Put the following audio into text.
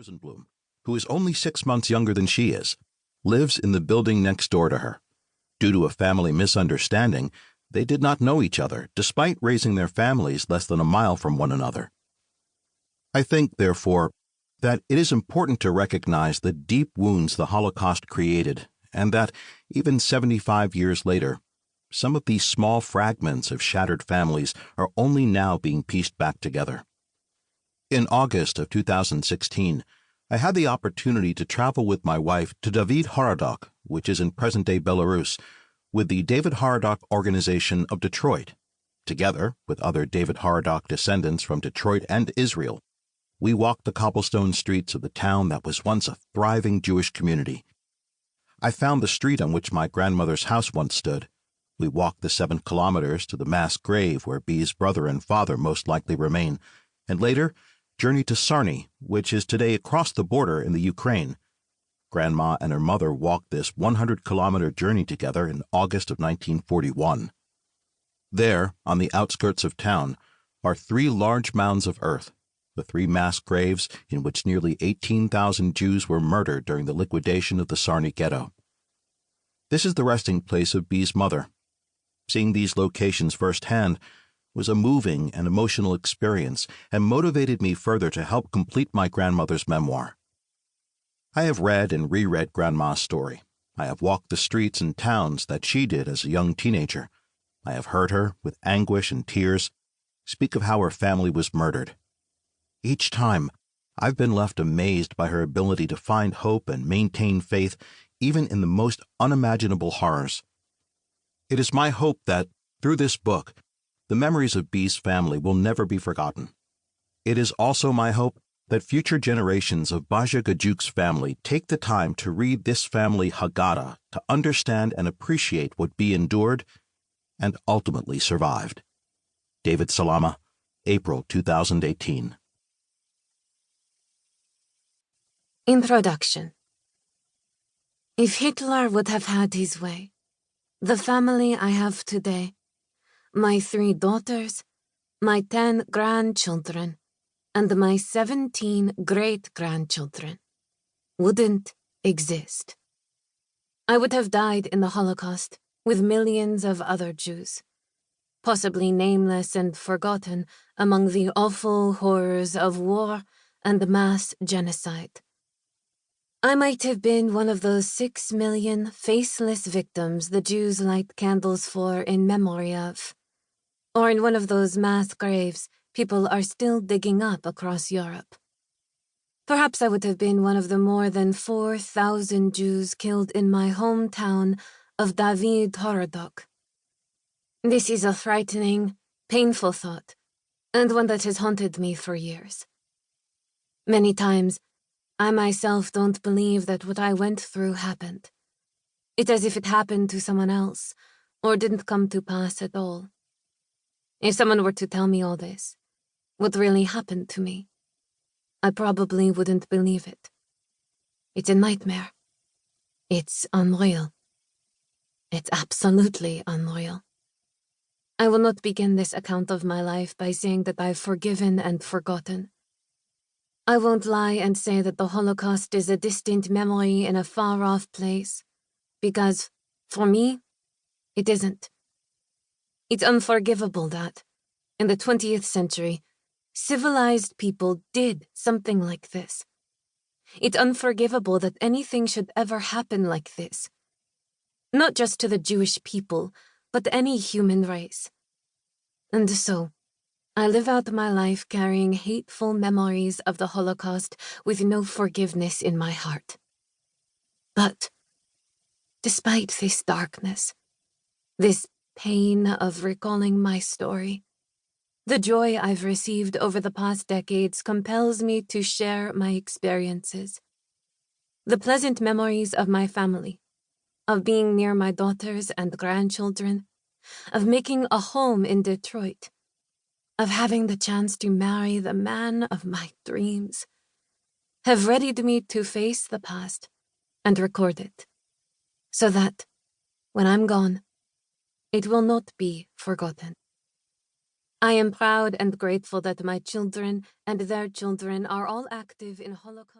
Rosenblum, who is only 6 months younger than she is, lives in the building next door to her. Due to a family misunderstanding, they did not know each other, despite raising their families less than a mile from one another. I think, therefore, that it is important to recognize the deep wounds the Holocaust created, and that, even 75 years later, some of these small fragments of shattered families are only now being pieced back together. In August of 2016, I had the opportunity to travel with my wife to David-Horodok, which is in present-day Belarus, with the David-Horodok Organization of Detroit. Together, with other David-Horodok descendants from Detroit and Israel, we walked the cobblestone streets of the town that was once a thriving Jewish community. I found the street on which my grandmother's house once stood. We walked the 7 kilometers to the mass grave where B's brother and father most likely remain, and later journeyed to Sarny, which is today across the border in the Ukraine. Grandma and her mother walked this 100-kilometer journey together in August of 1941. There, on the outskirts of town, are 3 large mounds of earth, the 3 mass graves in which nearly 18,000 Jews were murdered during the liquidation of the Sarny ghetto. This is the resting place of B's mother. Seeing these locations firsthand was a moving and emotional experience and motivated me further to help complete my grandmother's memoir. I have read and reread Grandma's story. I have walked the streets and towns that she did as a young teenager. I have heard her, with anguish and tears, speak of how her family was murdered. Each time, I've been left amazed by her ability to find hope and maintain faith even in the most unimaginable horrors. It is my hope that, through this book, the memories of B's family will never be forgotten. It is also my hope that future generations of Basia Gadzuik's family take the time to read this family Haggadah to understand and appreciate what B endured and ultimately survived. David Salama, April 2018. Introduction. If Hitler would have had his way, the family I have today, my 3 daughters, my 10 grandchildren, and my 17 great-grandchildren, wouldn't exist. I would have died in the Holocaust with millions of other Jews, possibly nameless and forgotten among the awful horrors of war and mass genocide. I might have been one of those 6 million faceless victims the Jews light candles for in memory of, or in one of those mass graves people are still digging up across Europe. Perhaps I would have been one of the more than 4,000 Jews killed in my hometown of David-Horodok. This is a frightening, painful thought, and one that has haunted me for years. Many times, I myself don't believe that what I went through happened. It's as if it happened to someone else, or didn't come to pass at all. If someone were to tell me all this, what really happened to me, I probably wouldn't believe it. It's a nightmare. It's unreal. It's absolutely unreal. I will not begin this account of my life by saying that I've forgiven and forgotten. I won't lie and say that the Holocaust is a distant memory in a far-off place, because, for me, it isn't. It's unforgivable that, in the 20th century, civilized people did something like this. It's unforgivable that anything should ever happen like this. Not just to the Jewish people, but any human race. And so, I live out my life carrying hateful memories of the Holocaust with no forgiveness in my heart. But, despite this darkness, this pain of recalling my story, the joy I've received over the past decades compels me to share my experiences. The pleasant memories of my family, of being near my daughters and grandchildren, of making a home in Detroit, of having the chance to marry the man of my dreams, have readied me to face the past and record it, so that, when I'm gone, it will not be forgotten. I am proud and grateful that my children and their children are all active in Holocaust.